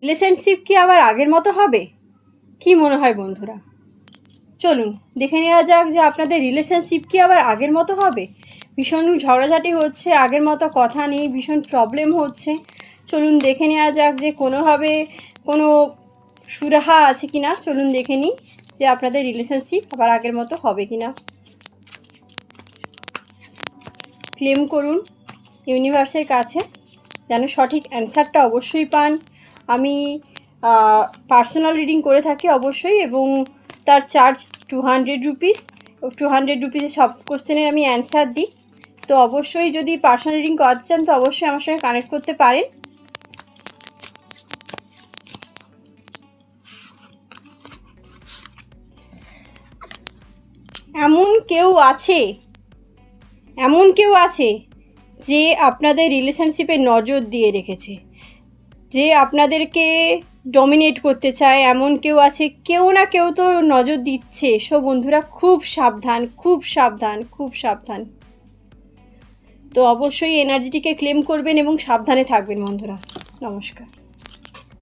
Relationship কি আবার আগের মতো হবে? কি মনে হয় বন্ধুরা? চলুন দেখে নেওয়া যাক যে আপনাদের রিলেশনশিপ কি আবার আগের মতো হবে। ভীষণ ঝগড়াঝাটি হচ্ছে, আগের মতো কথা নেই, ভীষণ প্রবলেম হচ্ছে। চলুন দেখে নেওয়া যাক যে কোনোভাবে কোনো সুরাহা আছে কি না। চলুন দেখে নিই যে আপনাদের রিলেশনশিপ আবার আগের মতো হবে কি না। ক্লেম করুন ইউনিভার্সের কাছে, যেন সঠিক অ্যান্সারটা অবশ্যই পান। আমি পার্সোনাল রিডিং করে থাকি অবশ্যই, এবং তার চার্জ 200 রুপিস। 200 রুপিসে সব কোশ্চেনের আমি অ্যান্সার দিই। তো অবশ্যই যদি পার্সোনাল রিডিং করাতে চান তো অবশ্যই আমার সঙ্গে কানেক্ট করতে পারেন। এমন কেউ আছে যে আপনাদের রিলেশনশিপে নজর দিয়ে রেখেছে, যে আপনাদেরকে ডমিনেট করতে চায়। এমন কেউ আছে, কেউ না কেউ তো নজর দিচ্ছে। সো বন্ধুরা খুব সাবধান, খুব সাবধান, খুব সাবধান। তো অবশ্যই এনার্জিটিকে ক্লেম করবেন এবং সাবধানে থাকবেন বন্ধুরা। নমস্কার।